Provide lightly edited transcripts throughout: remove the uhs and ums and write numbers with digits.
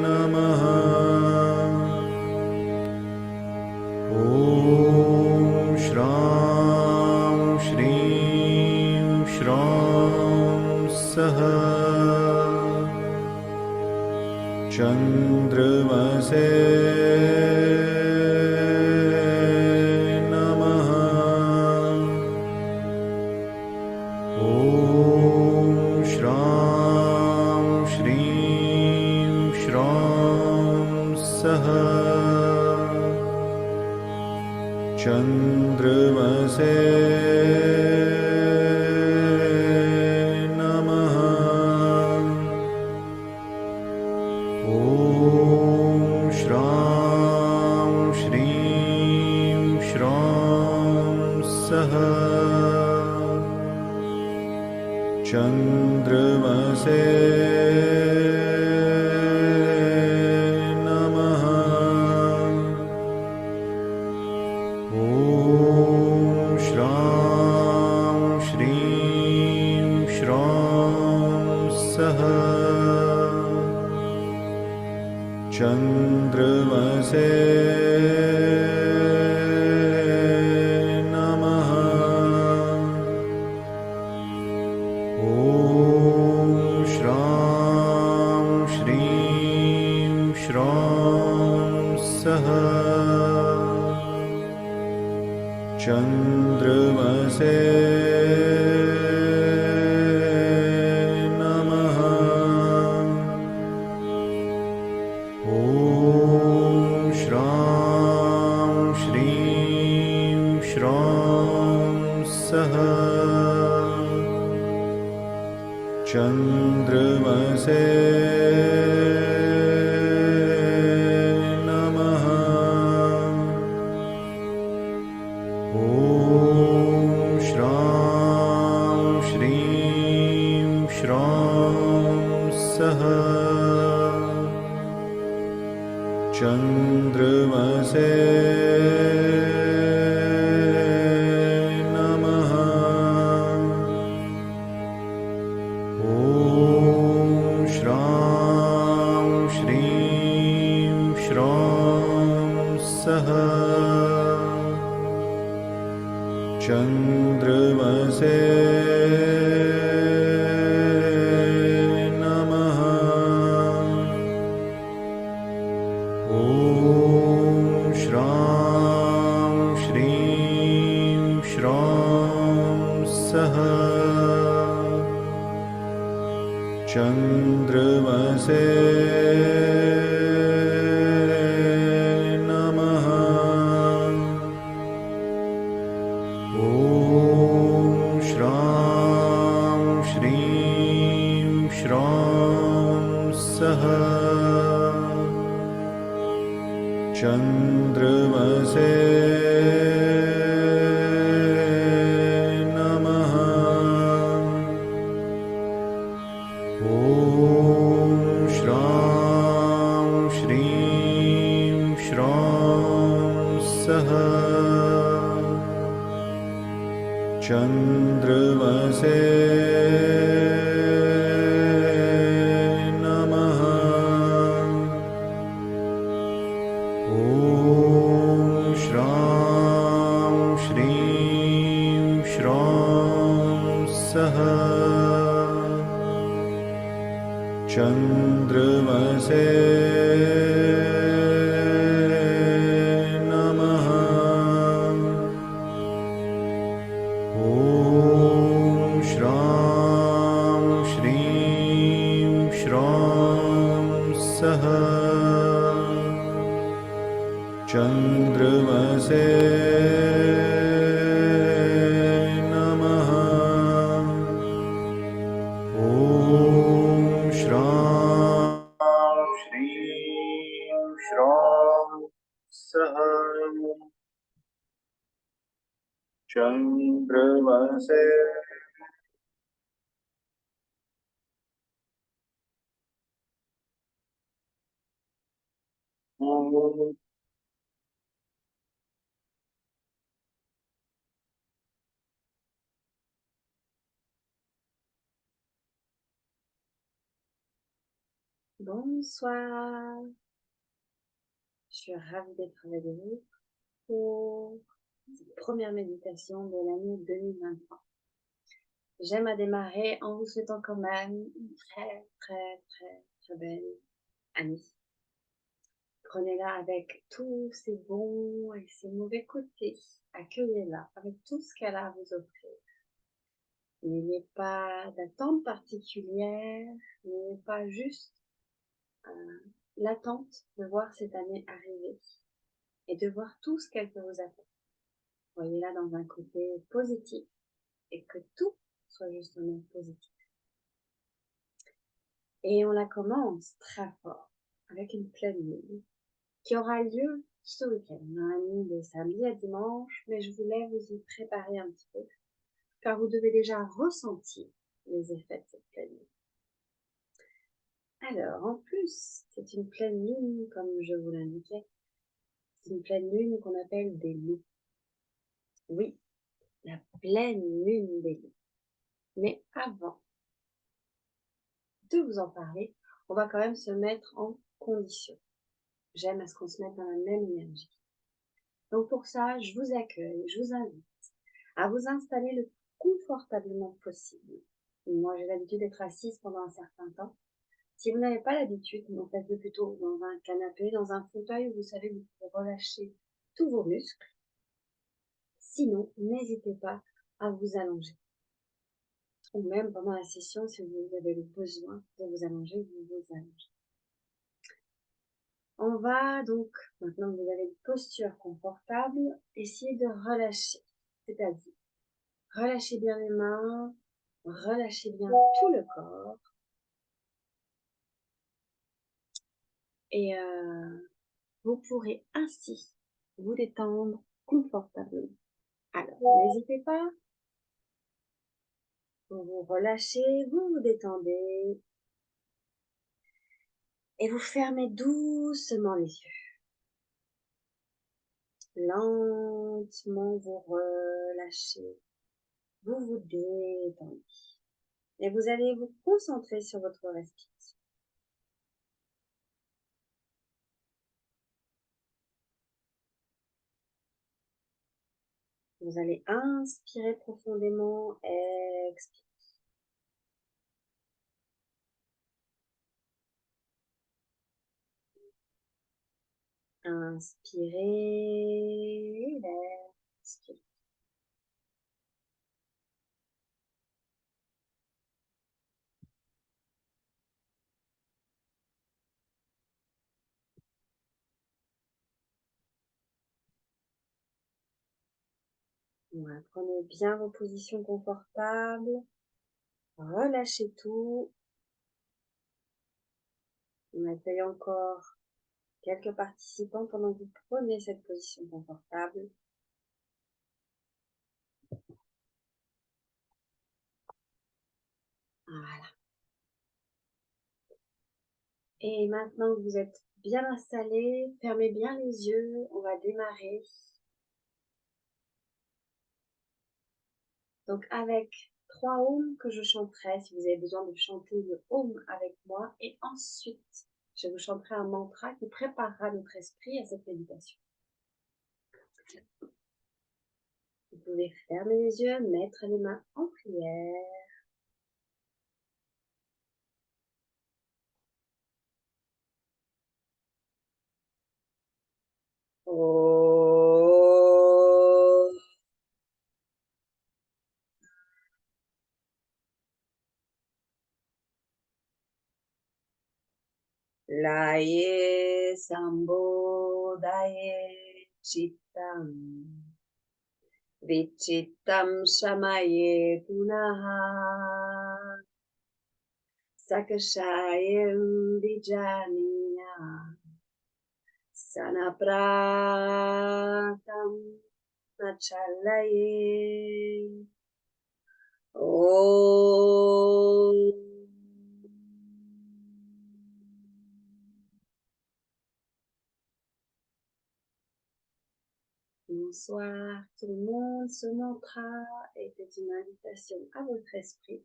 नमः। ॐ श्रां श्रीं श्रां सः चन्द्रमसे नमः। ॐ श्रां श्रीं श्रां सः चन्द्रमसे नमः। ॐ श्रां श्रीं श्रां सः चन्द्रमसे नमः। ॐ श्रां श्रीं श्रां सः चन्द्रमसे नमः। ॐ श्रां श्रीं श्रां सः चन्द्रमसे नमः। ॐ श्रां श्रीं श्रां सः चन्द्रमसे नमः। ॐ श्रां श्रीं श्रां सः चन्द्रमसे नमः। ॐ श्रां श्रीं श्रां सः चन्द्रमसे नमः। ॐ श्रां श्रीं श्रां सः चन्द्रमसे नमः। ॐ श्रां श्रीं श्रां सः चन्द्रमसे नमः। ॐ श्रां श्रीं श्रां सः चन्द्रमसे नमः। ॐ श्रां श्रीं श्रां सः चन्द्रमसे नमः। ॐ श्रां श्रीं श्रां सः चन्द्रमसे नमः। ॐ श्रां श्रीं श्रां सः चन्द्रमसे ॐ Bonsoir, je suis ravie d'être avec vous pour cette première méditation de l'année 2023. J'aime à démarrer en vous souhaitant quand même une très belle année. Prenez-la avec tous ses bons et ses mauvais côtés. Accueillez-la avec tout ce qu'elle a à vous offrir. N'ayez pas d'attente particulière, n'ayez pas juste l'attente de voir cette année arriver et de voir tout ce qu'elle peut vous apporter. Voyez-la dans un côté positif et que tout soit justement positif. Et on la commence très fort avec une pleine lune qui aura lieu ce week-end, dans la nuit de samedi à dimanche, mais je voulais vous y préparer un petit peu car vous devez déjà ressentir les effets de cette pleine lune. Alors, en plus, c'est une pleine lune, comme je vous l'indiquais, c'est une pleine lune qu'on appelle des loups. Oui, la pleine lune des loups. Mais avant de vous en parler, on va quand même se mettre en condition. J'aime à ce qu'on se mette dans la même énergie. Donc pour ça, je vous accueille, je vous invite à vous installer le plus confortablement possible. Moi, j'ai l'habitude d'être assise pendant un certain temps. Si vous n'avez pas l'habitude, donc faites-le plutôt dans un canapé, dans un fauteuil où vous savez que vous pouvez relâcher tous vos muscles. Sinon, n'hésitez pas à vous allonger. Ou même pendant la session, si vous avez le besoin de vous allonger, vous vous allongez. On va donc, maintenant que vous avez une posture confortable, essayer de relâcher. C'est-à-dire, relâchez bien les mains, relâchez bien tout le corps. Et vous pourrez ainsi vous détendre confortablement. Alors, n'hésitez pas, vous vous relâchez, vous vous détendez et vous fermez doucement les yeux. Lentement, vous relâchez, vous vous détendez. Et vous allez vous concentrer sur votre respiration. Vous allez inspirer profondément, expirer. Inspirez, expirez. Voilà, prenez bien vos positions confortables. Relâchez tout. On accueille encore quelques participants pendant que vous prenez cette position confortable. Voilà. Et maintenant que vous êtes bien installés, fermez bien les yeux. On va démarrer. Donc avec 3 ohms que je chanterai, si vous avez besoin de chanter le Om avec moi, et ensuite je vous chanterai un mantra qui préparera notre esprit à cette méditation. Vous pouvez fermer les yeux, mettre les mains en prière. Om. Laye Sambodhaye Chittam Vichittam Shamaye Punaha Sakashayam Vijaniya Sanapratam Nachalaye Om. Bonsoir tout le monde, ce mantra était une invitation à votre esprit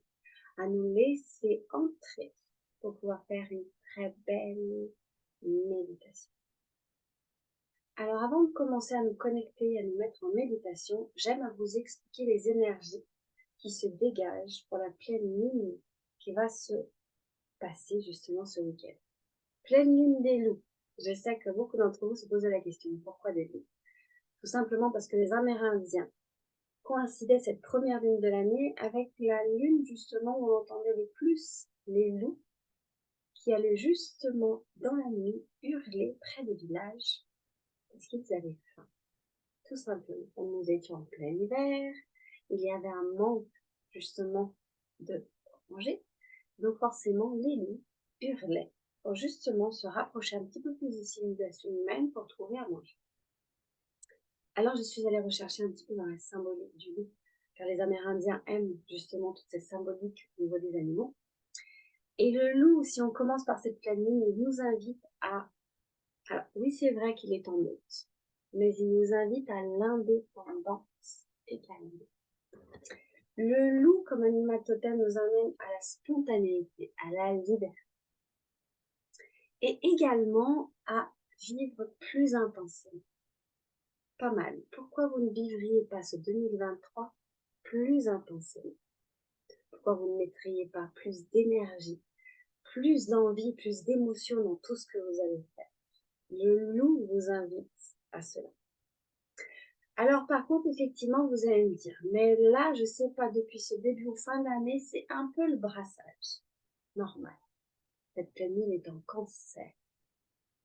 à nous laisser entrer pour pouvoir faire une très belle méditation. Alors avant de commencer à nous connecter, à nous mettre en méditation, j'aime à vous expliquer les énergies qui se dégagent pour la pleine lune qui va se passer justement ce week-end. Pleine lune des loups. Je sais que beaucoup d'entre vous se posent la question, pourquoi des loups? Tout simplement parce que les Amérindiens coïncidaient cette première lune de l'année avec la lune justement où on entendait le plus les loups qui allaient justement dans la nuit hurler près des villages parce qu'ils avaient faim. Tout simplement. Nous étions en plein hiver, il y avait un manque justement de manger, donc forcément les loups hurlaient pour justement se rapprocher un petit peu plus des civilisations humaines pour trouver à manger. Alors je suis allée rechercher un petit peu dans la symbolique du loup, car les Amérindiens aiment justement toute cette symbolique au niveau des animaux. Et le loup, si on commence par cette pleine lune, il nous invite à... Alors oui, c'est vrai qu'il est en meute, mais il nous invite à l'indépendance également. Le loup, comme animal totem, nous amène à la spontanéité, à la liberté, et également à vivre plus intensément. Pas mal. Pourquoi vous ne vivriez pas ce 2023 plus intensément? Pourquoi vous ne mettriez pas plus d'énergie, plus d'envie, plus d'émotion dans tout ce que vous allez faire? Le loup vous invite à cela. Alors par contre, effectivement, vous allez me dire, mais là, je sais pas, depuis ce début ou fin d'année, c'est un peu le brassage. Normal. Cette pleine lune est en Cancer.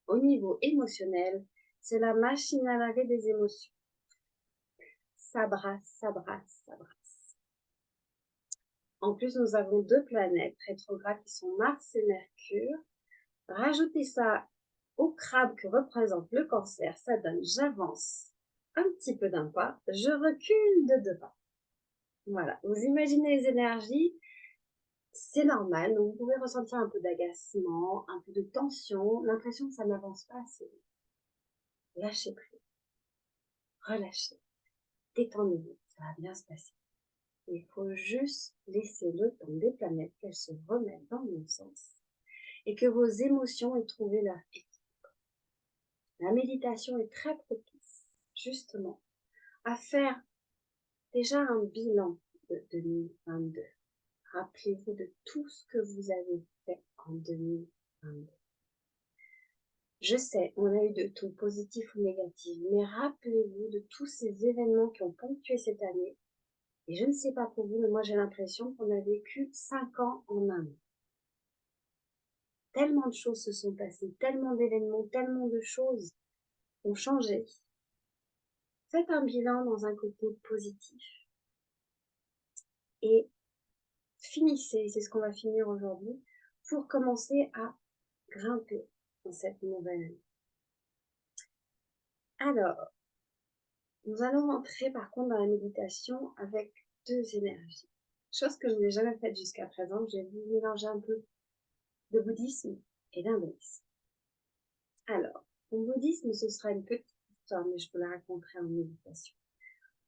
Au niveau émotionnel, c'est la machine à laver des émotions. Ça brasse, ça brasse, ça brasse. En plus, nous avons deux planètes rétrogrades qui sont Mars et Mercure. Rajoutez ça au crabe que représente le Cancer, ça donne j'avance un petit peu d'un pas, je recule de deux pas. Voilà, vous imaginez les énergies, c'est normal, donc vous pouvez ressentir un peu d'agacement, un peu de tension, l'impression que ça n'avance pas assez vite. Lâchez prise, relâchez, détendez-vous, ça va bien se passer. Il faut juste laisser le temps des planètes qu'elles se remettent dans le bon sens et que vos émotions aient trouvé leur équilibre. La méditation est très propice, justement, à faire déjà un bilan de 2022. Rappelez-vous de tout ce que vous avez fait en 2022. Je sais, on a eu de tout, positif ou négatif, mais rappelez-vous de tous ces événements qui ont ponctué cette année. Et je ne sais pas pour vous, mais moi j'ai l'impression qu'on a vécu 5 ans en un an. Tellement de choses se sont passées, tellement d'événements, tellement de choses ont changé. Faites un bilan dans un côté positif. Et finissez, c'est ce qu'on va finir aujourd'hui, pour commencer à grimper dans cette nouvelle année. Alors, nous allons entrer par contre dans la méditation avec deux énergies. Chose que je n'ai jamais faite jusqu'à présent, j'ai voulu mélanger un peu de bouddhisme et d'hindouisme. Alors, en bouddhisme, ce sera une petite histoire, mais je vous la raconterai en méditation.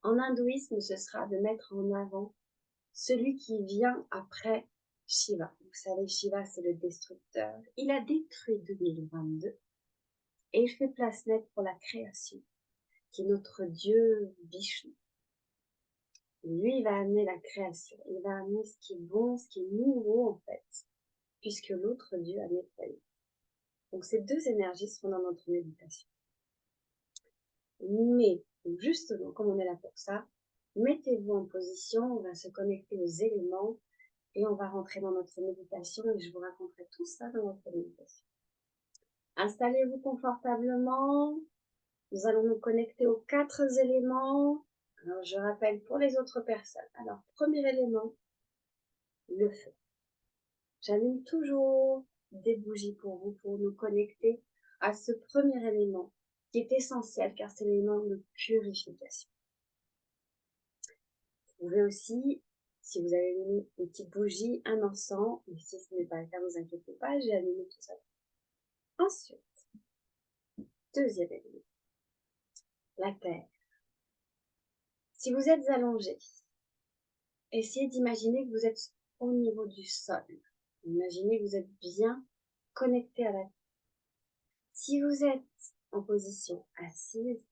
En hindouisme, ce sera de mettre en avant celui qui vient après Shiva. Vous savez, Shiva, c'est le destructeur. Il a détruit 2022 et il fait place nette pour la création, qui est notre Dieu Vishnu. Lui, il va amener la création. Il va amener ce qui est bon, ce qui est nouveau, en fait, puisque l'autre Dieu a nettoyé. Donc, ces deux énergies seront dans notre méditation. Mais, justement, comme on est là pour ça, mettez-vous en position, on va se connecter aux éléments et on va rentrer dans notre méditation et je vous raconterai tout ça dans notre méditation. Installez-vous confortablement. Nous allons nous connecter aux 4 éléments. Alors, je rappelle pour les autres personnes. Alors, premier élément, le feu. J'allume toujours des bougies pour vous, pour nous connecter à ce premier élément qui est essentiel car c'est l'élément de purification. Vous pouvez aussi, si vous avez mis une petite bougie, un encens, mais si ce n'est pas le cas, ne vous inquiétez pas, j'ai allumé tout ça. Ensuite, deuxième élément, la terre. Si vous êtes allongé, essayez d'imaginer que vous êtes au niveau du sol. Imaginez que vous êtes bien connecté à la terre. Si vous êtes en position assise,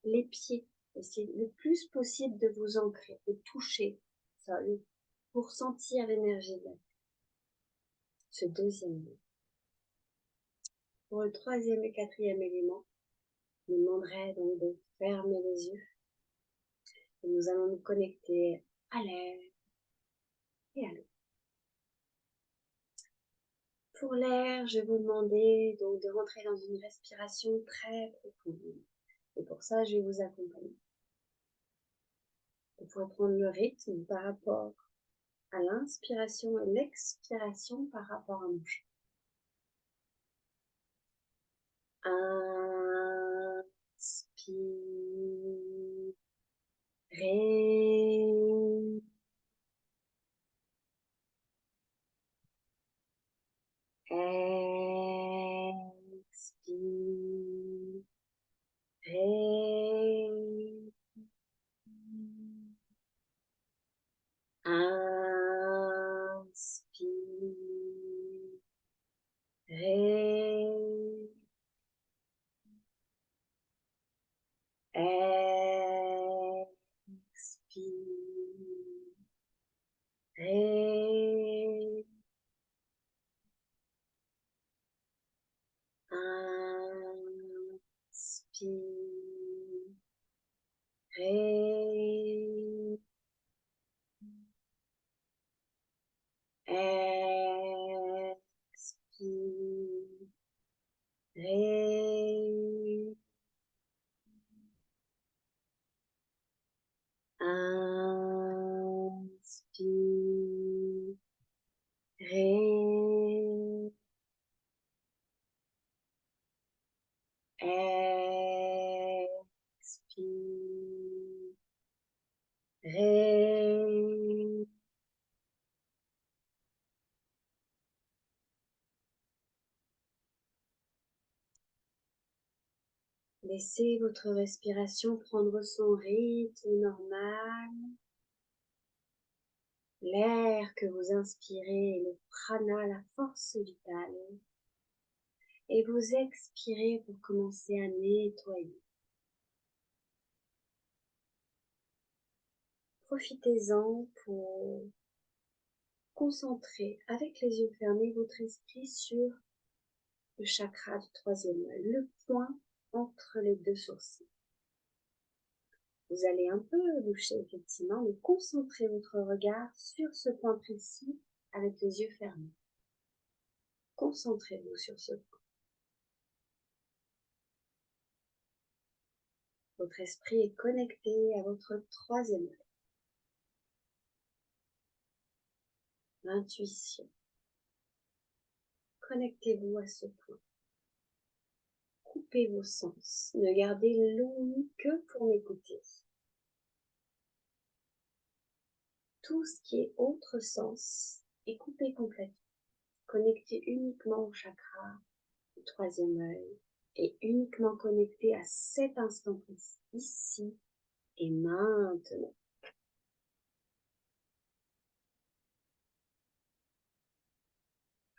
les pieds, essayez le plus possible de vous ancrer, de toucher ça, pour sentir l'énergie de la terre. Ce deuxième mot. Pour le troisième et quatrième élément, je vous demanderai donc de fermer les yeux. Et nous allons nous connecter à l'air et à l'eau. Pour l'air, je vais vous demander donc de rentrer dans une respiration très profonde. Et pour ça, je vais vous accompagner. Vous pourrez prendre le rythme par rapport à l'inspiration et l'expiration par rapport à mon chant. Inspirez. Expirez. Inspirez. Expirez. Inspirez. Expirez. Inspirez. Expirez. Laissez votre respiration prendre son rythme normal. L'air que vous inspirez est le prana, la force vitale. Et vous expirez pour commencer à nettoyer. Profitez-en pour concentrer avec les yeux fermés votre esprit sur le chakra du troisième œil, le point entre les deux sourcils. Vous allez un peu loucher effectivement, mais concentrez votre regard sur ce point précis avec les yeux fermés. Concentrez-vous sur ce point. Votre esprit est connecté à votre troisième œil. L'intuition. Connectez-vous à ce point. Coupez vos sens. Ne gardez l'ouïe que pour m'écouter. Tout ce qui est autre sens est coupé complètement. Connecté uniquement au chakra du troisième œil et uniquement connecté à cet instant précis, ici et maintenant.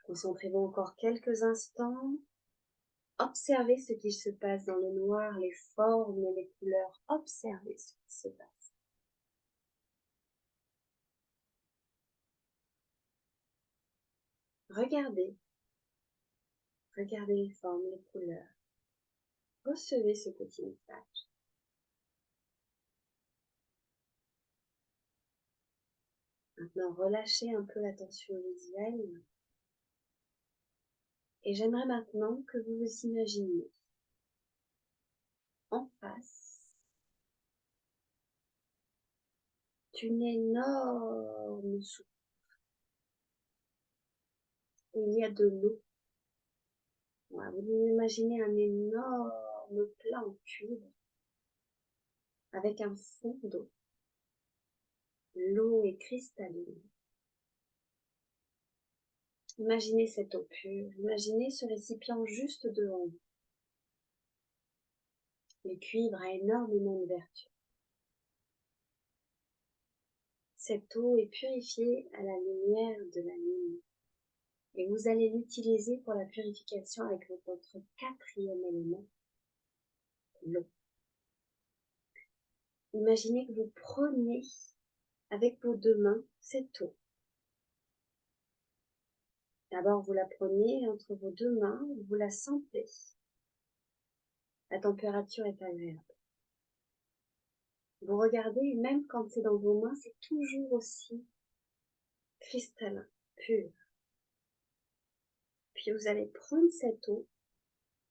Concentrez-vous encore quelques instants. Observez ce qui se passe dans le noir, les formes et les couleurs. Observez ce qui se passe. Regardez. Regardez les formes, les couleurs. Recevez ce petit message. Maintenant, relâchez un peu la tension visuelle. Et j'aimerais maintenant que vous vous imaginiez en face d'une énorme soupe où il y a de l'eau. Voilà, vous imaginez un énorme plat en cuivre avec un fond d'eau. L'eau est cristalline. Imaginez cette eau pure, imaginez ce récipient juste devant vous. Le cuivre a énormément de vertus. Cette eau est purifiée à la lumière de la lune. Et vous allez l'utiliser pour la purification avec votre quatrième élément, l'eau. Imaginez que vous prenez avec vos deux mains cette eau. D'abord, vous la prenez entre vos deux mains, vous la sentez. La température est agréable. Vous regardez, même quand c'est dans vos mains, c'est toujours aussi cristallin, pur. Puis vous allez prendre cette eau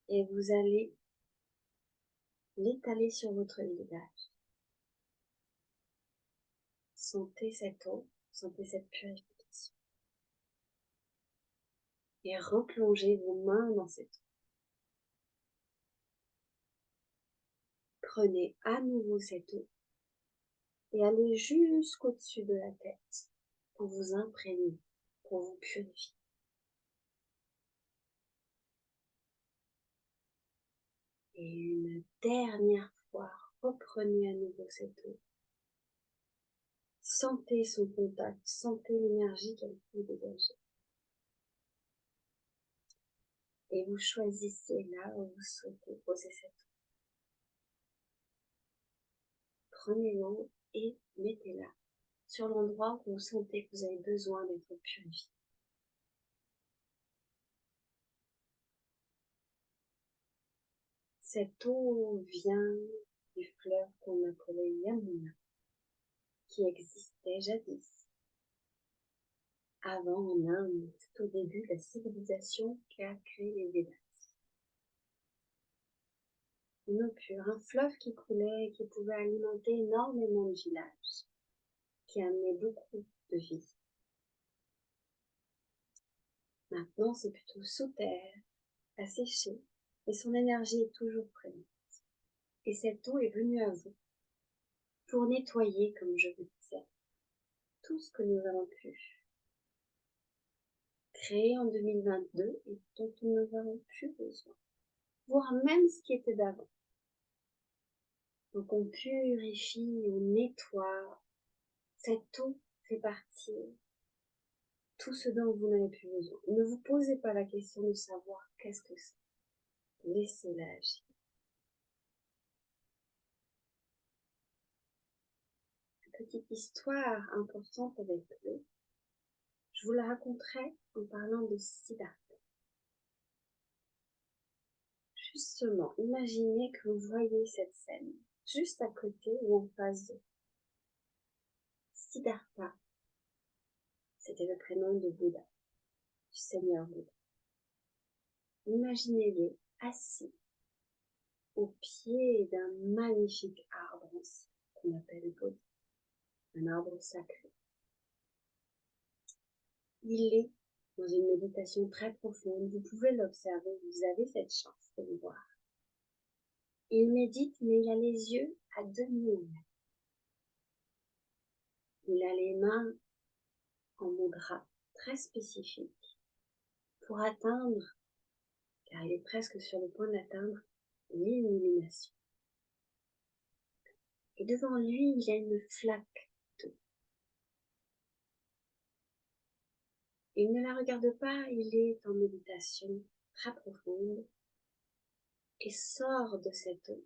et vous allez l'étaler sur votre visage. Sentez cette eau, sentez cette purification. Et replongez vos mains dans cette eau. Prenez à nouveau cette eau et allez jusqu'au-dessus de la tête pour vous imprégner, pour vous purifier. Et une dernière fois, reprenez à nouveau cette eau. Sentez son contact, sentez l'énergie qu'elle peut dégager. Et vous choisissez là où vous souhaitez poser cette eau. Prenez l'eau et mettez-la sur l'endroit où vous sentez que vous avez besoin d'être purifié. Cette eau vient du fleuve qu'on appelait Yamuna, qui existait jadis, avant en Inde, tout au début de la civilisation qui a créé les Védas. Une eau pure, un fleuve qui coulait et qui pouvait alimenter énormément de villages, qui amenait beaucoup de vie. Maintenant, c'est plutôt sous terre, asséché, et son énergie est toujours présente. Et cette eau est venue à vous pour nettoyer, comme je vous disais, tout ce que nous avons pu créer en 2022 et dont nous n'avons plus besoin, voire même ce qui était d'avant. Donc on purifie, on nettoie. Cette eau fait partie tout ce dont vous n'avez plus besoin. Ne vous posez pas la question de savoir qu'est-ce que c'est. Laissez-la agir. Une petite histoire importante avec l'eau. Je vous la raconterai en parlant de Siddhartha. Justement, imaginez que vous voyez cette scène, juste à côté ou en face de Siddhartha. C'était le prénom de Bouddha, du Seigneur Bouddha. Imaginez-le assis au pied d'un magnifique arbre qu'on appelle Bodhi, un arbre sacré. Il est dans une méditation très profonde, vous pouvez l'observer, vous avez cette chance de le voir. Il médite, mais il a les yeux à demi ouverts. Il a les mains en mudra très spécifique pour atteindre, car il est presque sur le point d'atteindre, l'illumination. Et devant lui, il y a une flaque d'eau. Il ne la regarde pas, il est en méditation très profonde et sort de cette eau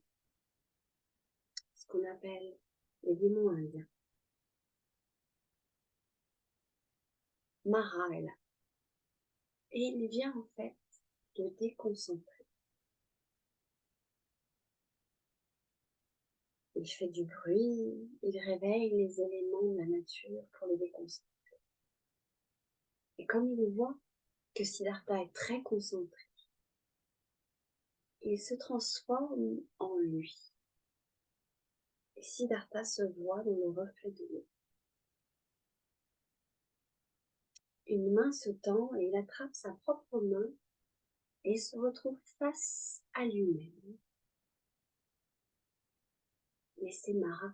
ce qu'on appelle les démons indiens. Mara est là. Et il vient en fait de déconcentrer. Il fait du bruit, il réveille les éléments de la nature pour les déconcentrer. Et comme il voit que Siddhartha est très concentré, il se transforme en lui. Et Siddhartha se voit dans le reflet de l'eau. Une main se tend et il attrape sa propre main et se retrouve face à lui-même. Mais c'est Mara.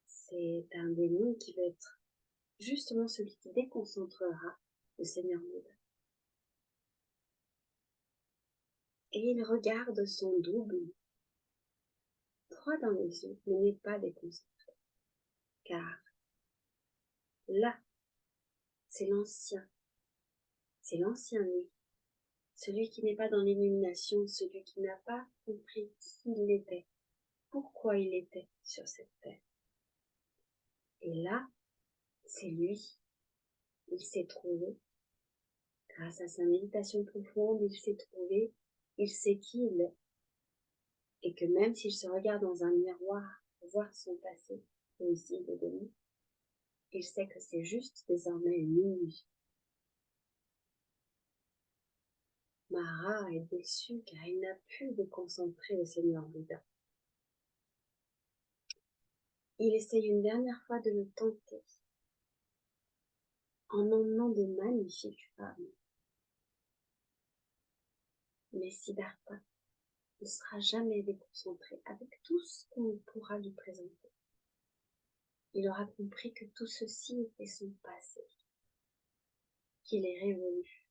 C'est un démon qui va être justement celui qui déconcentrera le Seigneur Bouddha. Et il regarde son double, droit dans les yeux, mais n'est pas déconcentré. Car là, c'est l'ancien lui, celui qui n'est pas dans l'illumination, celui qui n'a pas compris qui il était, pourquoi il était sur cette terre. Et là, c'est lui, il s'est trouvé, grâce à sa méditation profonde, il s'est trouvé, il sait qui il est, et que même s'il se regarde dans un miroir pour voir son passé, ou ici de demi, il sait que c'est juste désormais une illusion. Mara est déçu car il n'a pu déconcentrer le Seigneur Bouddha. Il essaye une dernière fois de le tenter en emmenant de magnifiques femmes. Mais Siddhartha ne sera jamais déconcentré avec tout ce qu'on pourra lui présenter. Il aura compris que tout ceci était son passé, qu'il est révolu,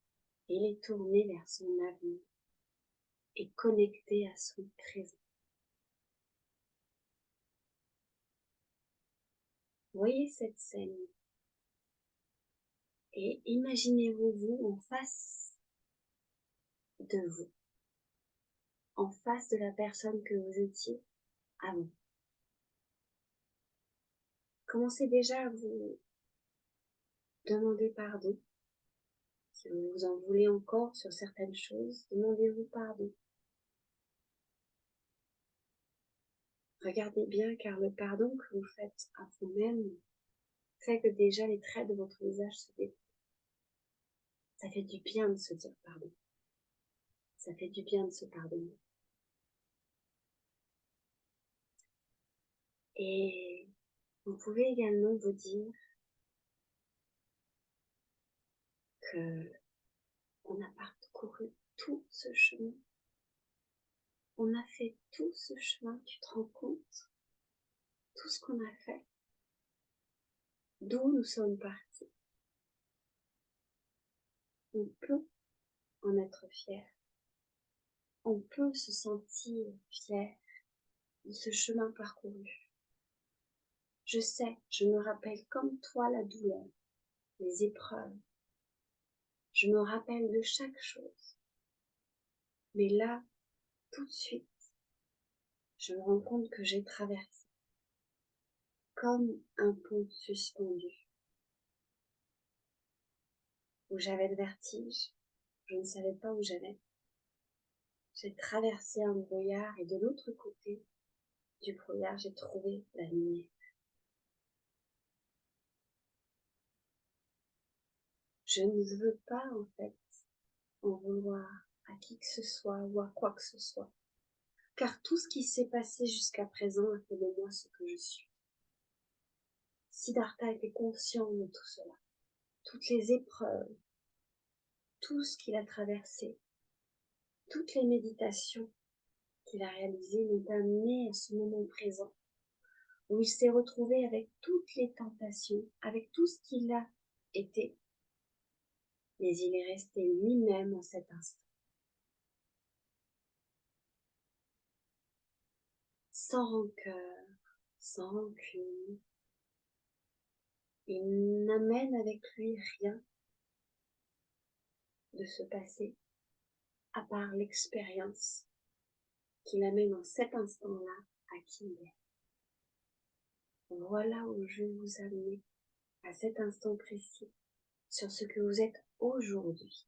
et il est tourné vers son avenir et connecté à son présent. Voyez cette scène et imaginez-vous en face de vous, en face de la personne que vous étiez avant. Commencez déjà à vous demander pardon. Si vous vous en voulez encore sur certaines choses, demandez-vous pardon. Regardez bien car le pardon que vous faites à vous-même fait que déjà les traits de votre visage se déplient. Ça fait du bien de se dire pardon. Ça fait du bien de se pardonner. Et vous pouvez également vous dire que on a parcouru tout ce chemin. On a fait tout ce chemin, tu te rends compte? Tout ce qu'on a fait. D'où nous sommes partis. On peut en être fier. On peut se sentir fier de ce chemin parcouru. Je sais, je me rappelle comme toi la douleur, les épreuves. Je me rappelle de chaque chose. Mais là, tout de suite, je me rends compte que j'ai traversé comme un pont suspendu, où j'avais le vertige, je ne savais pas où j'allais. J'ai traversé un brouillard et de l'autre côté du brouillard, j'ai trouvé la lumière. Je ne veux pas, en fait, en vouloir à qui que ce soit ou à quoi que ce soit, car tout ce qui s'est passé jusqu'à présent a fait de moi ce que je suis. Siddhartha était conscient de tout cela, toutes les épreuves, tout ce qu'il a traversé, toutes les méditations qu'il a réalisées l'ont amené à ce moment présent, où il s'est retrouvé avec toutes les tentations, avec tout ce qu'il a été, mais il est resté lui-même en cet instant. Sans rancœur, sans rancune, il n'amène avec lui rien de ce passé, à part l'expérience qu'il amène en cet instant-là à qui il est. Voilà où je vais vous amener à cet instant précis, sur ce que vous êtes aujourd'hui,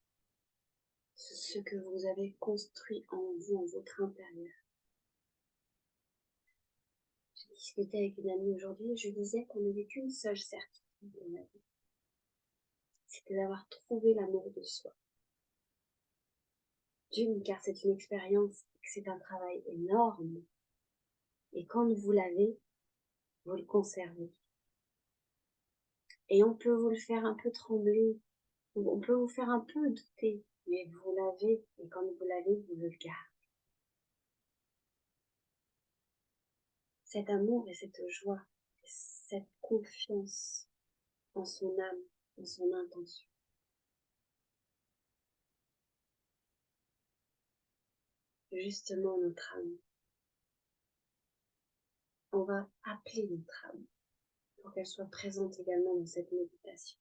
sur ce que vous avez construit en vous, en votre intérieur. J'ai discuté avec une amie aujourd'hui et je lui disais qu'on n'avait qu'une seule certitude dans la vie, c'était d'avoir trouvé l'amour de soi. D'une, car c'est une expérience et que c'est un travail énorme, et quand vous l'avez, vous le conservez. Et on peut vous le faire un peu trembler, on peut vous faire un peu douter, mais vous l'avez, et quand vous l'avez, vous le gardez. Cet amour et cette joie, cette confiance en son âme, en son intention. Justement, notre âme. On va appeler notre âme pour qu'elle soit présente également dans cette méditation.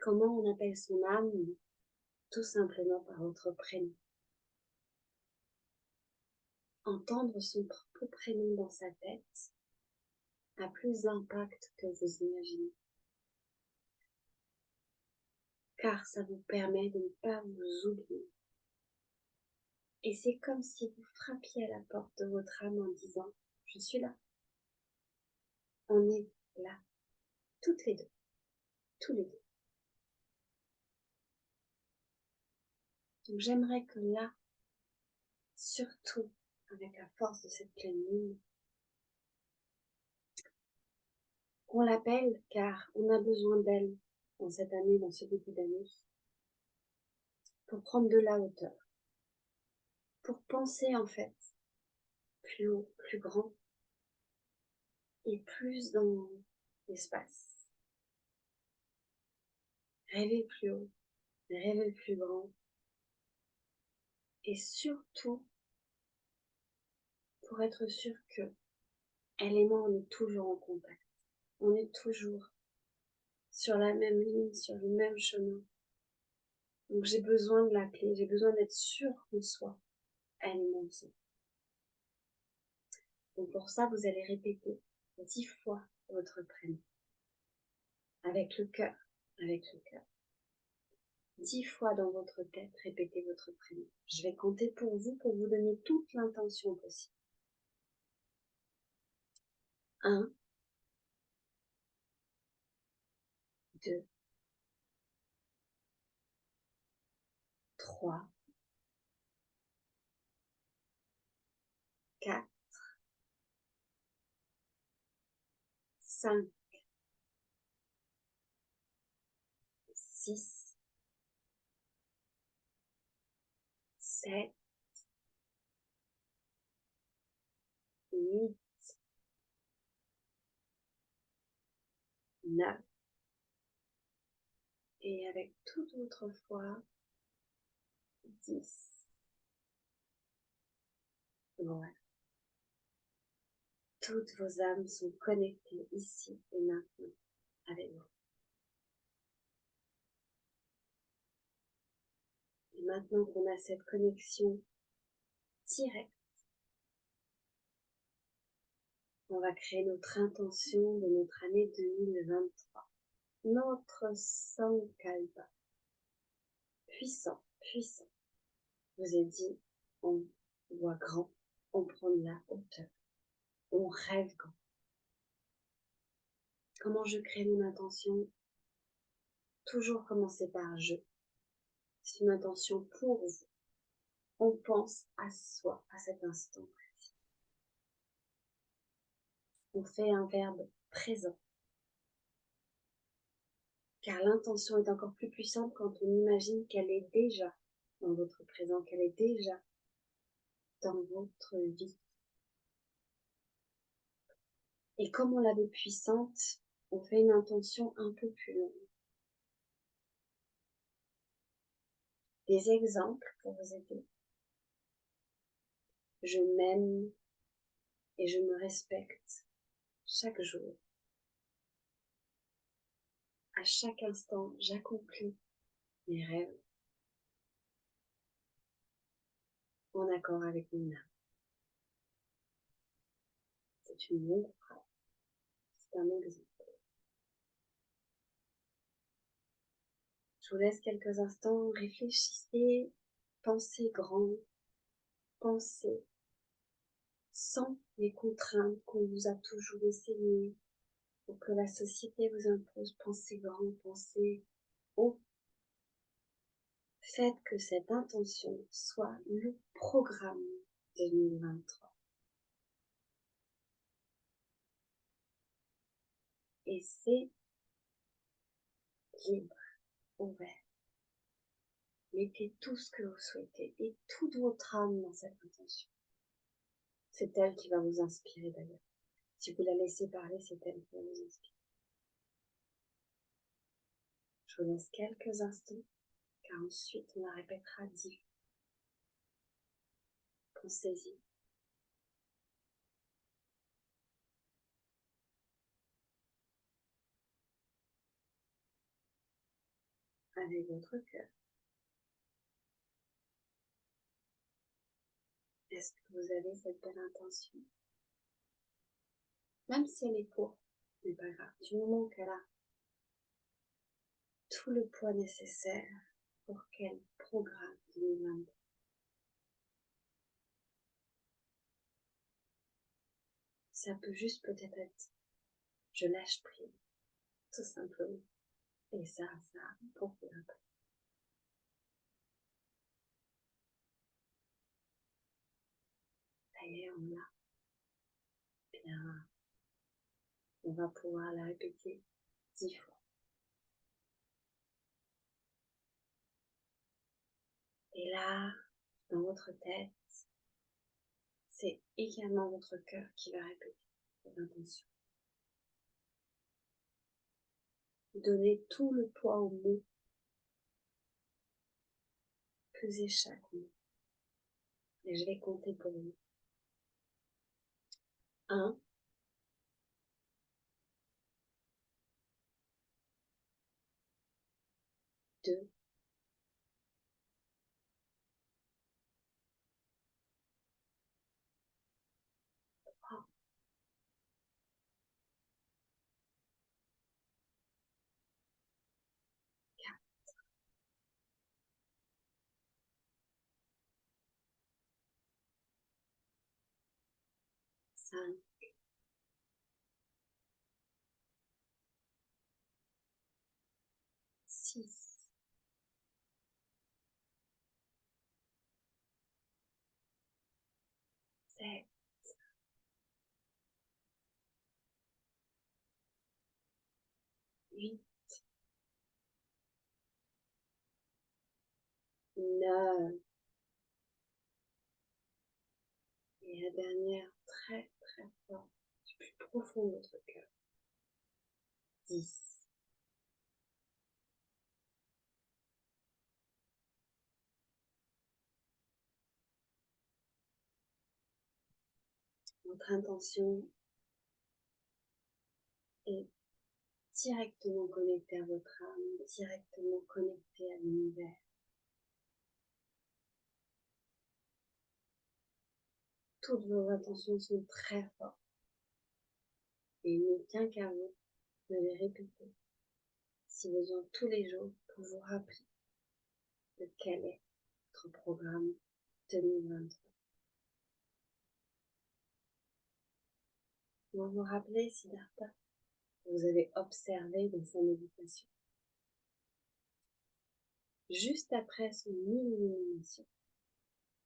Comment on appelle son âme? Tout simplement par votre prénom. Entendre son propre prénom dans sa tête a plus d'impact que vous imaginez. Car ça vous permet de ne pas vous oublier. Et c'est comme si vous frappiez à la porte de votre âme en disant « Je suis là ». On est là, toutes les deux, tous les deux. Donc j'aimerais que là, surtout avec la force de cette pleine lune, on l'appelle car on a besoin d'elle dans cette année, dans ce début d'année, pour prendre de la hauteur, pour penser en fait plus haut, plus grand et plus dans l'espace. Rêver plus haut, rêver plus grand et surtout pour être sûr que elle et moi on est toujours en contact, on est toujours sur la même ligne, sur le même chemin. Donc j'ai besoin de l'appeler, j'ai besoin d'être sûre qu'on soit elle et moi ensemble. Donc pour ça, vous allez répéter 10 fois votre prénom. Avec le cœur, avec le cœur. 10 fois dans votre tête, répétez votre prénom. Je vais compter pour vous donner toute l'intention possible. 1, 2, 3, 4, 5, 6, 7, 8, 9. Et avec toute votre foi, 10. Voilà. Toutes vos âmes sont connectées ici et maintenant avec vous. Et maintenant qu'on a cette connexion directe, on va créer notre intention de notre année 2023. Notre Sankalpa. Puissant, puissant. Je vous ai dit, on voit grand, on prend de la hauteur, on rêve grand. Comment je crée mon intention? Toujours commencer par je. C'est une intention pour vous. On pense à soi, à cet instant. On fait un verbe présent. Car l'intention est encore plus puissante quand on imagine qu'elle est déjà dans votre présent, qu'elle est déjà dans votre vie. Et comme on la veut puissante, on fait une intention un peu plus longue. Des exemples pour vous aider. Je m'aime et je me respecte chaque jour. À chaque instant, j'accomplis mes rêves en accord avec mon âme. C'est une longue phrase. C'est un exemple. Je vous laisse quelques instants, réfléchissez, pensez grand, pensez sans les contraintes qu'on vous a toujours enseignées ou que la société vous impose. Pensez grand, pensez haut. Faites que cette intention soit le programme 2023. Et c'est libre, ouvert. Mettez tout ce que vous souhaitez et toute votre âme dans cette intention. C'est elle qui va vous inspirer d'ailleurs. Si vous la laissez parler, c'est elle qui va vous inspirer. Je vous laisse quelques instants, car ensuite on la répétera 10 fois. Pensez-y. avec votre cœur. Est-ce que vous avez cette belle intention? Même si elle est courte, ce n'est pas grave. Du moment qu'elle a tout le poids nécessaire pour qu'elle programme 2022. Ça peut juste peut-être être je lâche prise, tout simplement. Et ça, pour vous après. Ça y est, on l'a. Bien, on va pouvoir la répéter 10 fois. Et là, dans votre tête, c'est également votre cœur qui va répéter cette intention. Donnez tout le poids au mot. Pesez chaque mot. Et je vais compter pour vous. 1, 2, 3, 4, 5, 6, 7, 8, 9. Et la dernière, très très fort, du plus profond de votre cœur. 10. Votre intention est directement connectée à votre âme, directement connectée à l'univers. Toutes vos intentions sont très fortes. Et il ne tient qu'à vous de les répéter, si besoin tous les jours, pour vous rappeler de quel est votre programme 2023. Vous vous rappelez Siddhartha, vous avez observé dans sa méditation. Juste après son illumination,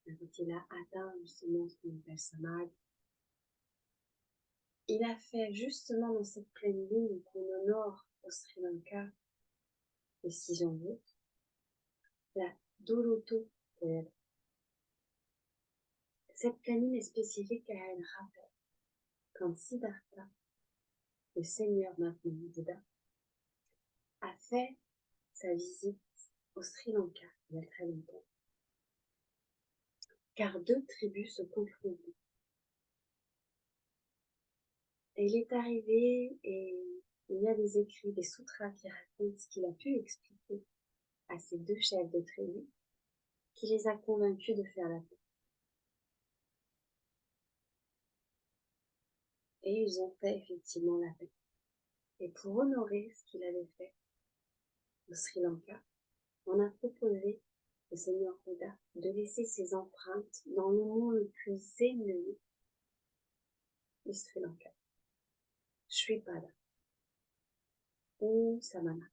quand il a atteint justement ce qu'on appelle Samadhi, il a fait justement dans cette pleine lune qu'on honore au Sri Lanka le 6 janvier, la Doloto Période. Cette pleine lune est spécifique car elle rappelle quand Siddhartha, le seigneur maintenant Bouddha, a fait sa visite au Sri Lanka il y a très longtemps, car deux tribus se confrontaient. Et il est arrivé et il y a des écrits, des sutras qui racontent ce qu'il a pu expliquer à ces deux chefs de tribu, qui les a convaincus de faire la paix. Et ils ont fait effectivement la paix. Et pour honorer ce qu'il avait fait au Sri Lanka, on a proposé au Seigneur Bouddha de laisser ses empreintes dans le mont le plus élevé du Sri Lanka, Shripada, ou Samana.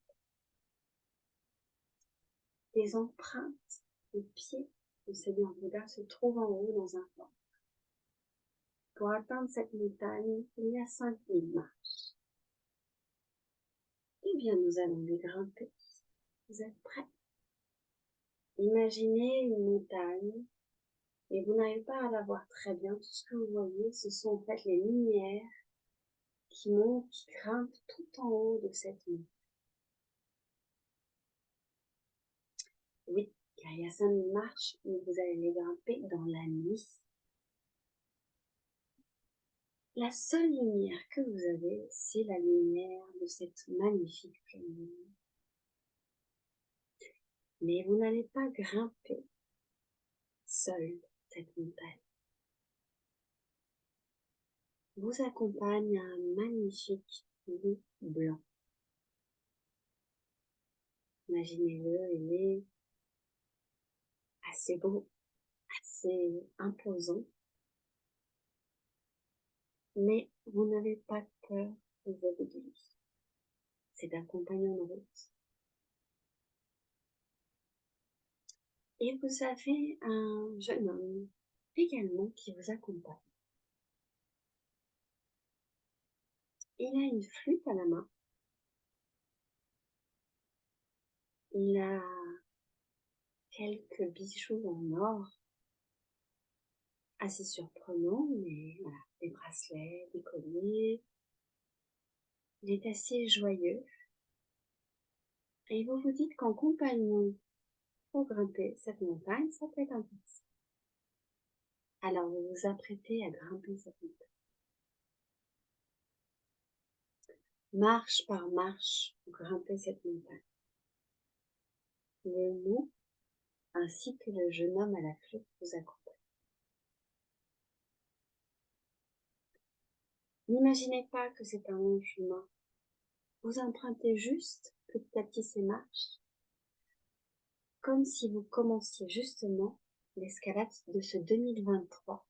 Les empreintes des pieds du Seigneur Bouddha se trouvent en haut dans un temple. Pour atteindre cette montagne, il y a 5000 marches. Eh bien, nous allons les grimper. Vous êtes prêts? Imaginez une montagne, et vous n'arrivez pas à la voir très bien. Tout ce que vous voyez, ce sont en fait les lumières qui montent, qui grimpent tout en haut de cette montagne. Oui, car il y a 5000 marches, mais vous allez les grimper dans la nuit. La seule lumière que vous avez, c'est la lumière de cette magnifique pleine lune. Mais vous n'allez pas grimper seul cette montagne. Vous accompagne un magnifique loup blanc. Imaginez-le, il est assez beau, assez imposant, mais vous n'avez pas peur vis-à-vis de lui. C'est un compagnon de route. Et vous avez un jeune homme également qui vous accompagne. Il a une flûte à la main. Il a quelques bijoux en or, assez surprenants, mais voilà, des bracelets, des colliers. Il est assez joyeux. Et vous vous dites qu'en compagnon, pour grimper cette montagne, ça peut être intéressant. Alors vous vous apprêtez à grimper cette montagne. Marche par marche, vous grimpez cette montagne. Le loup, ainsi que le jeune homme à la flûte, vous accompagnent. N'imaginez pas que c'est un long chemin. Vous empruntez juste petit à petit ces marches, comme si vous commenciez justement l'escalade de ce 2023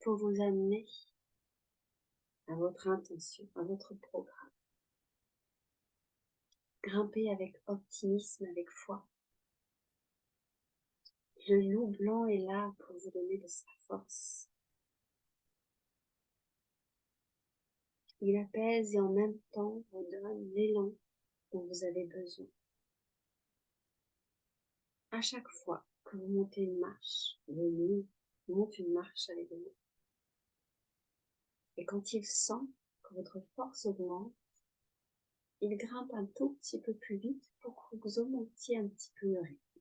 pour vous amener à votre intention, à votre programme. Grimpez avec optimisme, avec foi. Le loup blanc est là pour vous donner de sa force. Il apaise et en même temps vous donne l'élan dont vous avez besoin. À chaque fois que vous montez une marche, le loup monte une marche avec vous. Et quand il sent que votre force augmente, il grimpe un tout petit peu plus vite pour que vous augmentiez un petit peu le rythme.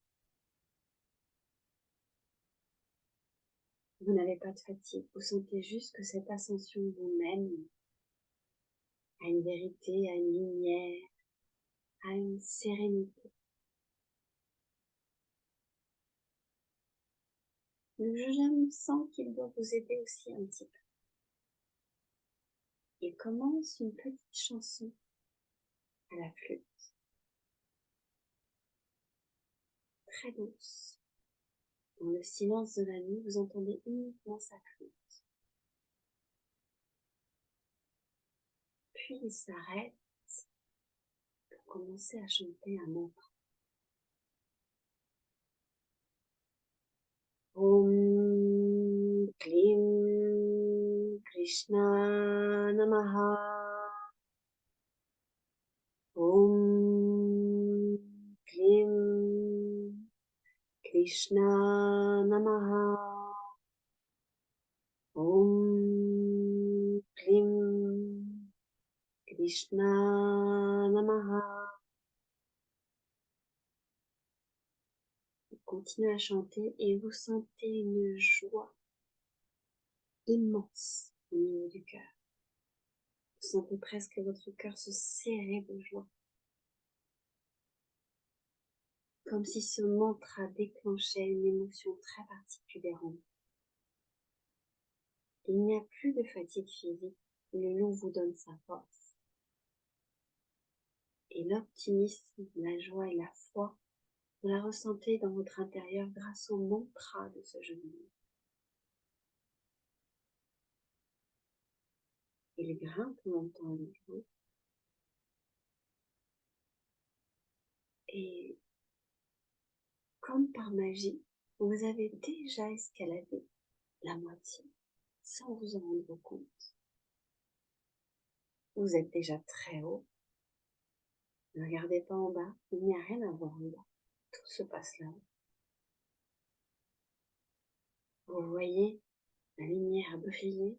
Vous n'avez pas de fatigue, vous sentez juste que cette ascension vous mène à une vérité, à une lumière, à une sérénité. Le jeune homme sent qu'il doit vous aider aussi un petit peu. Il commence une petite chanson à la flûte, très douce. Dans le silence de la nuit, vous entendez uniquement sa flûte. Puis il s'arrête pour commencer à chanter un mantra. Om Klim Krishna Namaha. Om Klim Krishna Namaha. Om Klim Krishna Namaha. Continuez à chanter et vous sentez une joie immense au niveau du cœur. Vous sentez presque votre cœur se serrer de joie. Comme si ce mantra déclenchait une émotion très particulière en vous. Il n'y a plus de fatigue physique, le loup vous donne sa force. Et l'optimisme, la joie et la foi, vous la ressentez dans votre intérieur grâce au mantra de ce jeune homme. Il grimpe en même temps avec vous. Et comme par magie, vous avez déjà escaladé la moitié sans vous en rendre compte. Vous êtes déjà très haut. Ne regardez pas en bas, il n'y a rien à voir en bas. Tout se passe là-haut. Vous voyez la lumière briller.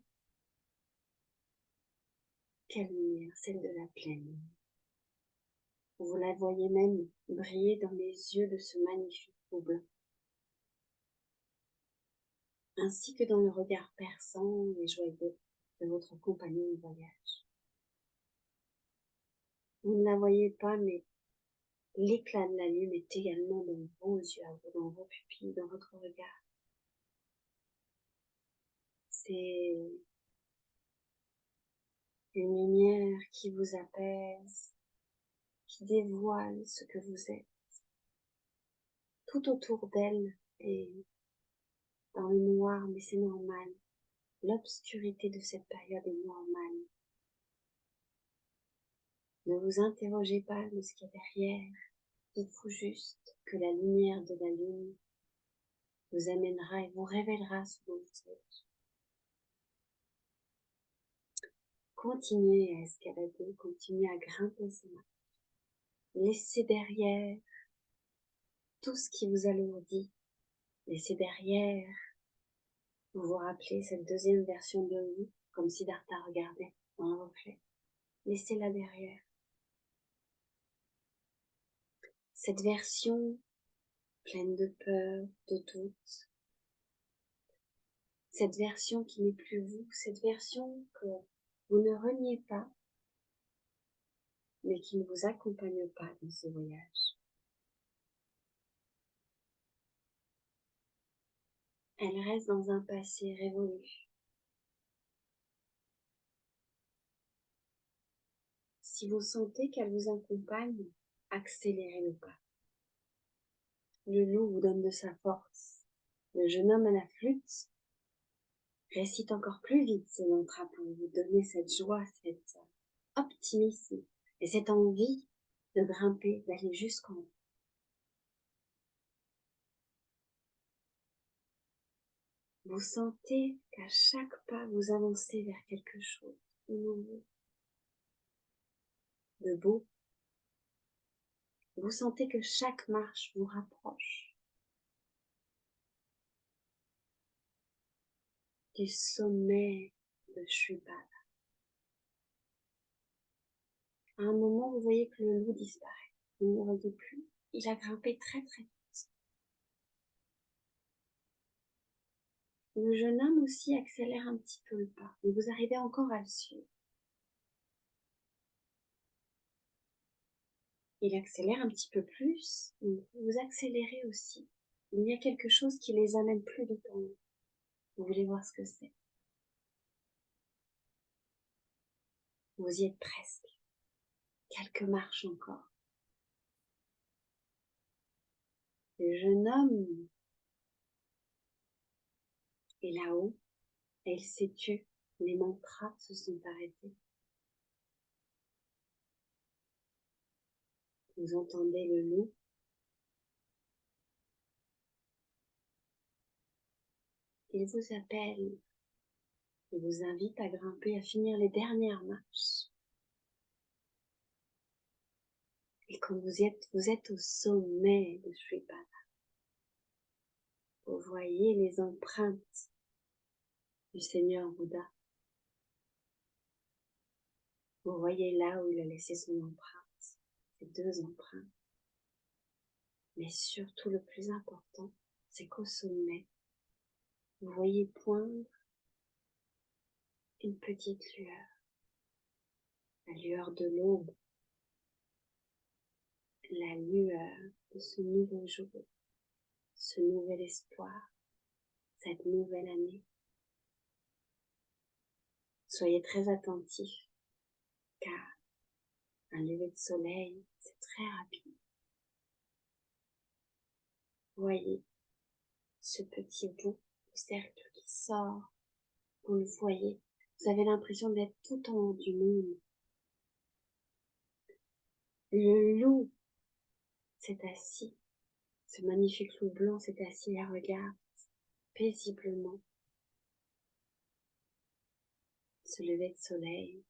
Quelle lumière, celle de la pleine lune. Vous la voyez même briller dans les yeux de ce magnifique loup blanc, ainsi que dans le regard perçant et joyeux de votre compagnon de voyage. Vous ne la voyez pas, mais L'éclat de la lune est également dans vos yeux, dans vos pupilles, dans votre regard. C'est une lumière qui vous apaise, qui dévoile ce que vous êtes. Tout autour d'elle est dans le noir, mais c'est normal. L'obscurité de cette période est normale. Ne vous interrogez pas de ce qu'il y a derrière. Dites-vous juste que la lumière de la lune vous amènera et vous révélera ce dont vous êtes. Continuez à escalader, continuez à grimper ces marches. Laissez derrière tout ce qui vous alourdit. Laissez derrière, vous vous rappelez cette deuxième version de vous, comme Siddhartha regardait dans un reflet. Laissez-la derrière. Cette version pleine de peur, de doute, cette version qui n'est plus vous, cette version que vous ne reniez pas, mais qui ne vous accompagne pas dans ce voyage. Elle reste dans un passé révolu. Si vous sentez qu'elle vous accompagne, accélérez le pas. Le loup vous donne de sa force. Le jeune homme à la flûte récite encore plus vite ses mantras pour vous donner cette joie, cet optimisme et cette envie de grimper, d'aller jusqu'en haut. Vous sentez qu'à chaque pas, vous avancez vers quelque chose de nouveau, de beau. Vous sentez que chaque marche vous rapproche du sommet de Shripada. À un moment, vous voyez que le loup disparaît. Vous ne le voyez plus. Il a grimpé très très vite. Le jeune homme aussi accélère un petit peu le pas, mais vous arrivez encore à le suivre. Il accélère un petit peu plus, mais vous accélérez aussi. Il y a quelque chose qui les amène plus vite en vous. Vous voulez voir ce que c'est. Vous y êtes presque. Quelques marches encore. Le jeune homme est là-haut et il s'est tu. Les mantras se sont arrêtés. Vous entendez le loup. Il vous appelle. Il vous invite à grimper, à finir les dernières marches. Et quand vous êtes au sommet de Shripada. Vous voyez les empreintes du Seigneur Bouddha. Vous voyez là où il a laissé son empreinte, ces deux empreintes. Mais surtout le plus important, c'est qu'au sommet, vous voyez poindre une petite lueur, la lueur de l'aube, la lueur de ce nouveau jour, ce nouvel espoir, cette nouvelle année. Soyez très attentifs, car un lever de soleil, c'est très rapide. Voyez ce petit bout de cercle qui sort, vous le voyez, vous avez l'impression d'être tout en haut du monde. Le loup s'est assis, ce magnifique loup blanc s'est assis et regarde paisiblement ce lever de soleil.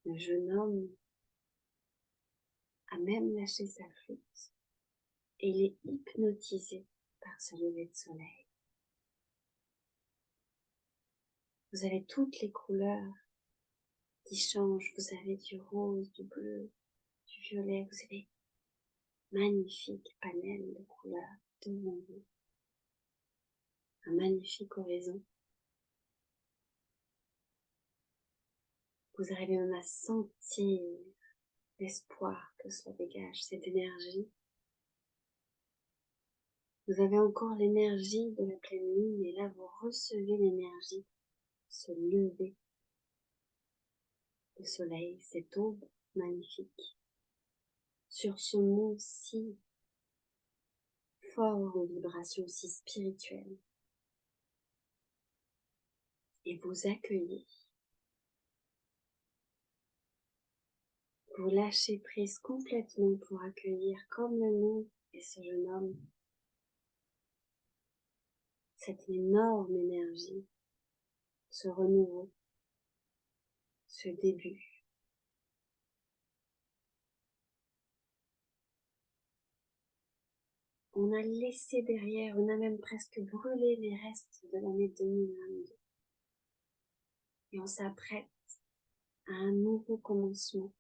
Le jeune homme a même lâché sa flûte et il est hypnotisé par ce lever de soleil. Vous avez toutes les couleurs qui changent, vous avez du rose, du bleu, du violet, vous avez magnifique panel de couleurs devant vous, un magnifique horizon. Vous arrivez même à sentir l'espoir que cela dégage, cette énergie. Vous avez encore l'énergie de la pleine lune et là vous recevez l'énergie, ce lever de soleil, cette aube magnifique, sur ce mont si fort en vibration, si spirituelle. Et vous accueillez. Vous lâchez prise complètement pour accueillir comme le mont et ce jeune homme cette énorme énergie, ce renouveau, ce début. On a laissé derrière, on a même presque brûlé les restes de l'année 2022. Et on s'apprête à un nouveau commencement.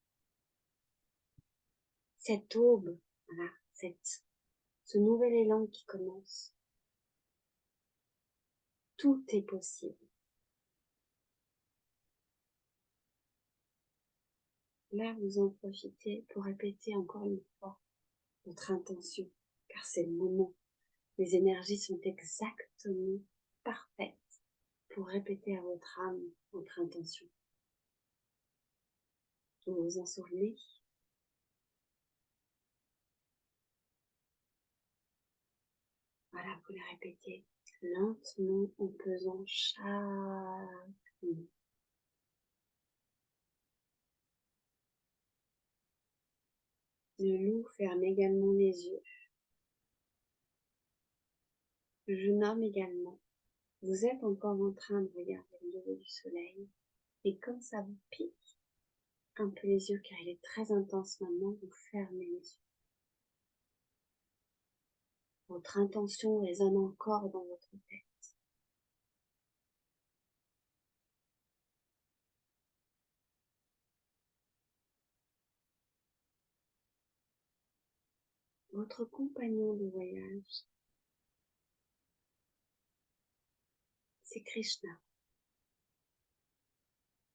Cette aube, voilà, ce nouvel élan qui commence. Tout est possible. Là, vous en profitez pour répéter encore une fois votre intention, car c'est le moment. Les énergies sont exactement parfaites pour répéter à votre âme votre intention. Vous vous en souvenez? Voilà, vous les répétez lentement en pesant chaque mot. Le loup ferme également les yeux. Le jeune homme également. Vous êtes encore en train de regarder le lever du soleil. Et comme ça vous pique un peu les yeux, car il est très intense maintenant, vous fermez les yeux. Votre intention résonne encore dans votre tête. Votre compagnon de voyage, c'est Krishna.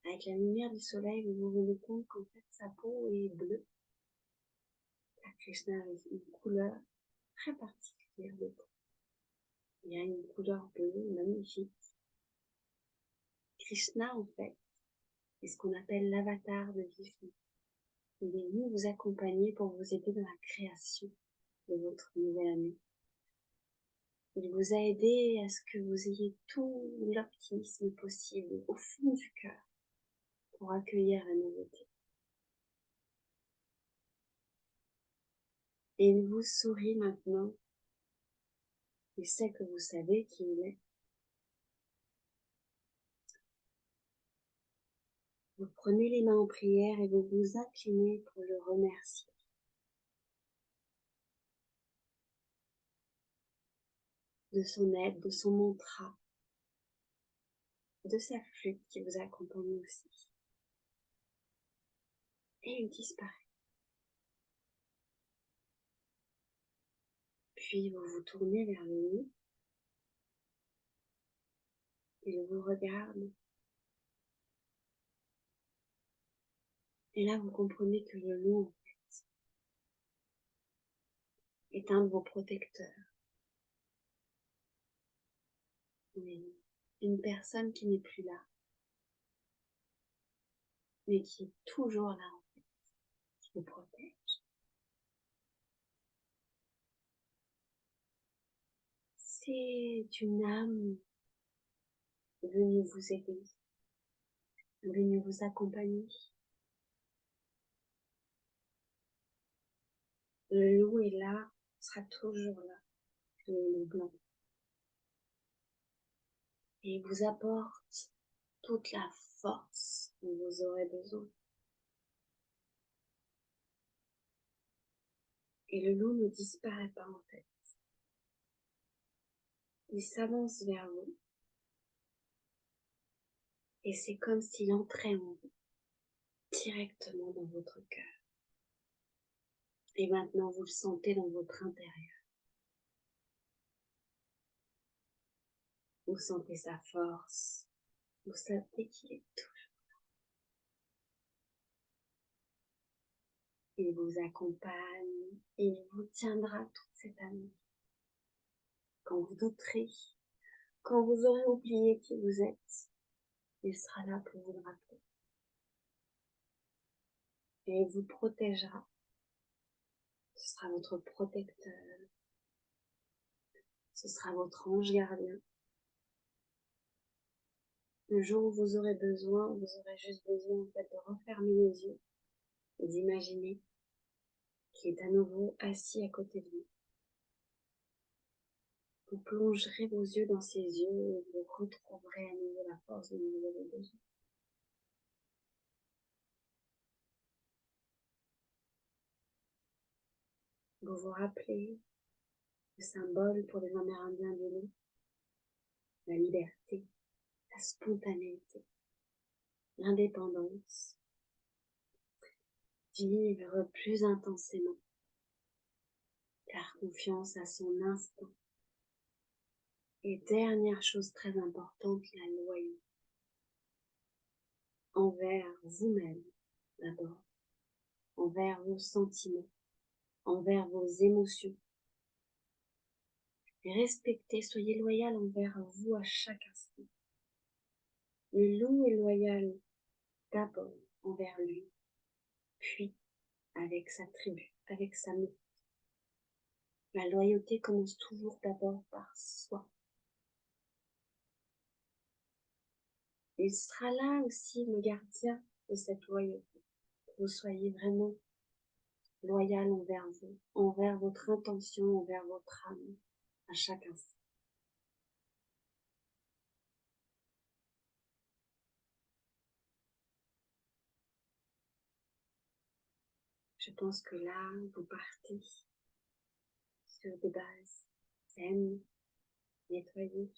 Avec la lumière du soleil, vous vous rendez compte qu'en fait sa peau est bleue. Car Krishna a une couleur très particulière de peau. Il y a une couleur bleue magnifique. Krishna, en fait, est ce qu'on appelle l'avatar de Vishnu. Il est venu vous accompagner pour vous aider dans la création de votre nouvelle année. Il vous a aidé à ce que vous ayez tout l'optimisme possible au fond du cœur pour accueillir la nouveauté. Et il vous sourit maintenant. Il sait que vous savez qui il est. Vous prenez les mains en prière et vous vous inclinez pour le remercier. De son aide, de son mantra, de sa flûte qui vous accompagne aussi. Et il disparaît. Puis vous vous tournez vers le loup. Il vous regarde. Et là, vous comprenez que le loup, en fait, est un de vos protecteurs. Oui. Une personne qui n'est plus là, mais qui est toujours là, en fait, qui vous protège. C'est une âme venue vous aider, venue vous accompagner. Le loup est là, sera toujours là, le loup blanc. Et il vous apporte toute la force dont vous aurez besoin. Et le loup ne disparaît pas en fait. Il s'avance vers vous. Et c'est comme s'il entrait en vous, directement dans votre cœur. Et maintenant, vous le sentez dans votre intérieur. Vous sentez sa force. Vous sentez qu'il est tout. Il vous accompagne, il vous tiendra toute cette année. Quand vous douterez, quand vous aurez oublié qui vous êtes, il sera là pour vous le rappeler. Et il vous protégera. Ce sera votre protecteur. Ce sera votre ange gardien. Le jour où vous aurez besoin, vous aurez juste besoin en fait de refermer les yeux et d'imaginer qu'il est à nouveau assis à côté de vous. Vous plongerez vos yeux dans ses yeux et vous retrouverez à nouveau la force dont vous avez besoin. Vous vous rappelez le symbole pour les Amérindiens du loup, la liberté, la spontanéité, l'indépendance, vivre plus intensément, faire confiance à son instinct. Et dernière chose très importante, la loyauté envers vous-même d'abord, envers vos sentiments, envers vos émotions. Et respectez, soyez loyal envers vous à chaque instant. Le loup est loyal d'abord envers lui, puis avec sa tribu, avec sa meute. La loyauté commence toujours d'abord par soi. Il sera là aussi le gardien de cette loyauté. Que vous soyez vraiment loyal envers vous, envers votre intention, envers votre âme, à chaque instant. Je pense que là, vous partez sur des bases saines, nettoyées.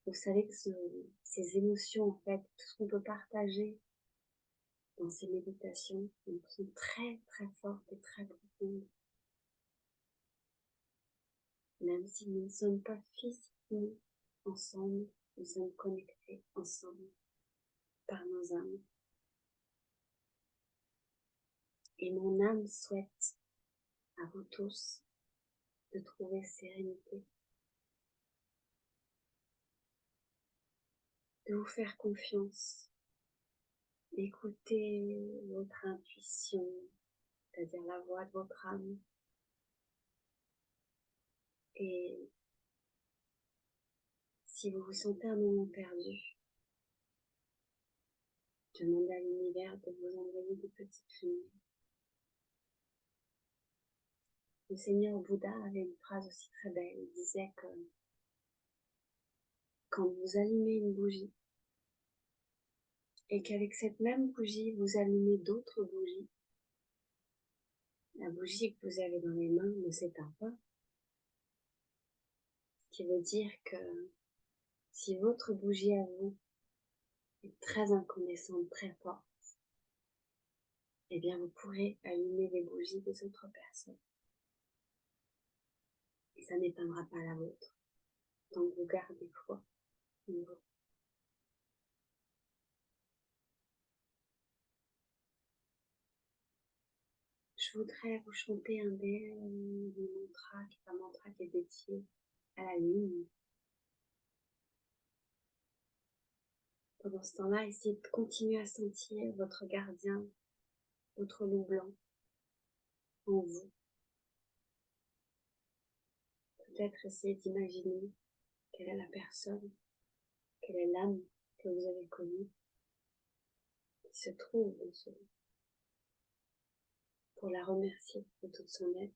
Vous savez que ces émotions, en fait, tout ce qu'on peut partager dans ces méditations, sont très très fortes et très profondes. Même si nous ne sommes pas physiquement ensemble, nous sommes connectés ensemble par nos âmes. Et mon âme souhaite à vous tous de trouver sérénité, de vous faire confiance, d'écouter votre intuition, c'est-à-dire la voix de votre âme. Et si vous vous sentez un moment perdu, demandez à l'univers de vous envoyer des petites lumières. Le Seigneur Bouddha avait une phrase aussi très belle. Il disait que quand vous allumez une bougie et qu'avec cette même bougie, vous allumez d'autres bougies, la bougie que vous avez dans les mains ne s'éteint pas. Ce qui veut dire que si votre bougie à vous est très incandescente, très forte, eh bien vous pourrez allumer les bougies des autres personnes. Et ça n'éteindra pas la vôtre. Donc vous gardez foi en vous. Je voudrais vous chanter un des mantras, qui est un mantra qui est dédié à la lune. Pendant ce temps-là, essayez de continuer à sentir votre gardien, votre loup blanc en vous. Peut-être essayer d'imaginer quelle est la personne, quelle est l'âme que vous avez connue, qui se trouve dans ce loup, pour la remercier de toute son aide,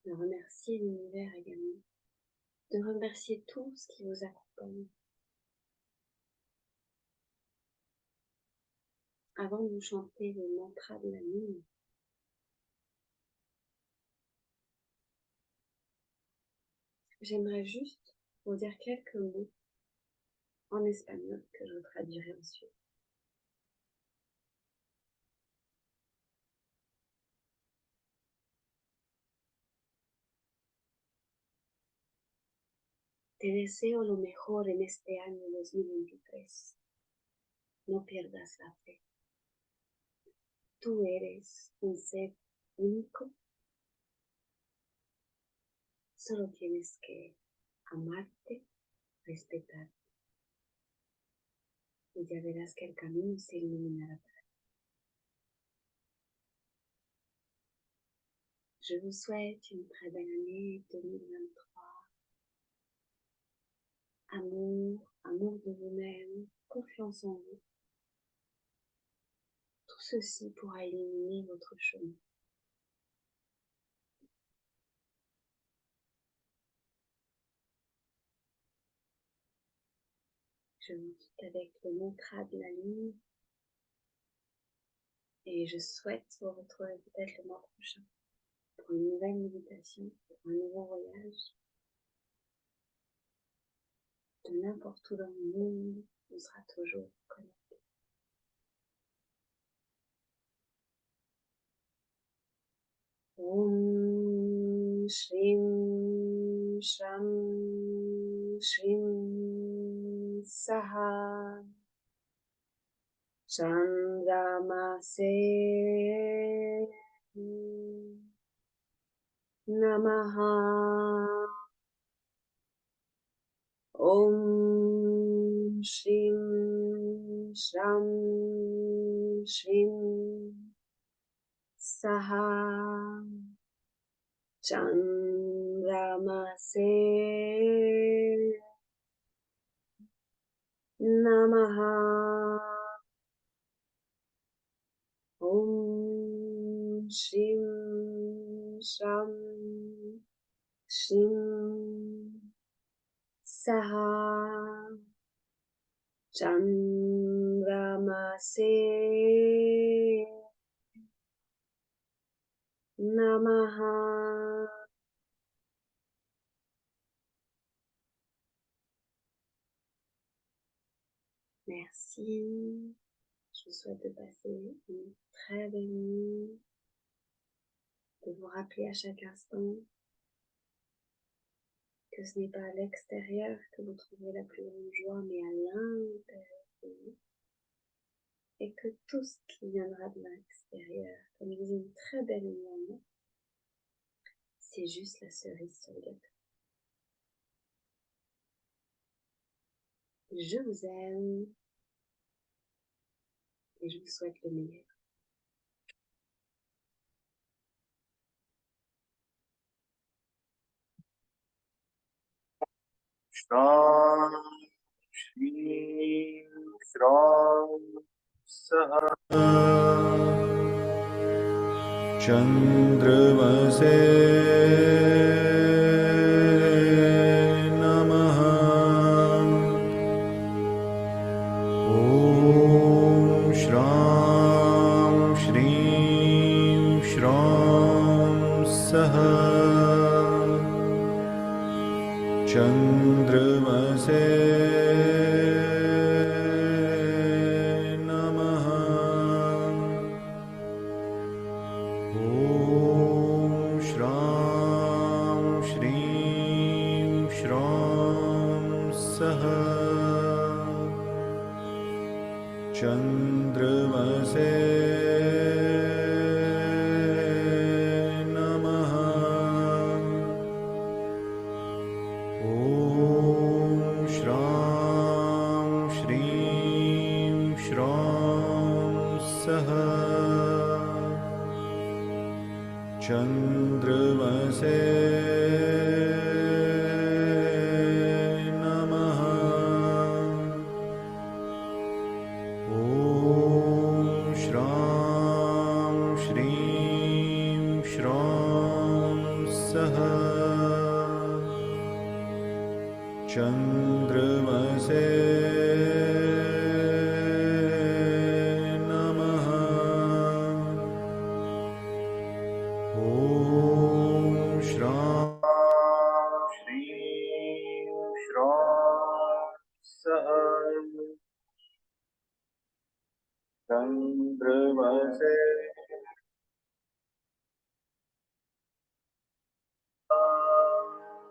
de remercier l'univers également, de remercier tout ce qui vous accompagne. Avant de vous chanter le mantra de la lune, j'aimerais juste vous dire quelques mots en espagnol que je vous traduirai ensuite. Te deseo lo mejor en este año 2023. No pierdas la fe. tú eres un ser único. Solo tienes que amarte, respetar, y ya verás que el camino se iluminará. Je vous souhaite une très belle année 2023. Amour, amour de vous-même, confiance en vous. Tout ceci pourra illuminer votre chemin. Je vous quitte avec le mantra de la lune et je souhaite vous retrouver peut-être le mois prochain pour une nouvelle méditation, pour un nouveau voyage. De n'importe où dans le monde, on sera toujours connecté. Om Shrim Sham Shrim Saha Chandramase Namaha. Om Shrim Sham Shrim Saha Chandramase Namaha. Om Shrim Sham Shrim Saha Chandramase Namaha. Merci. Je vous souhaite de passer une très belle nuit, de vous rappeler à chaque instant que ce n'est pas à l'extérieur que vous trouverez la plus grande joie, mais à l'intérieur de vous. Et que tout ce qui viendra de l'extérieur, comme je disais, une très belle lumière, c'est juste la cerise sur le gâteau. Je vous aime et je vous souhaite le meilleur. Shram Shri Shram Saha Chandramase Namaha. Om Shram Shri Shram Saha Chandramase Namaha. Om Shram Shri Shram Saha Chandramase Namaha. Om Shram Shri Shram Saha Chandramase Namaha. Om Shram Shri Shram Saha Chandramase Namaha. Om Shram Shri Shram Saha Chandramase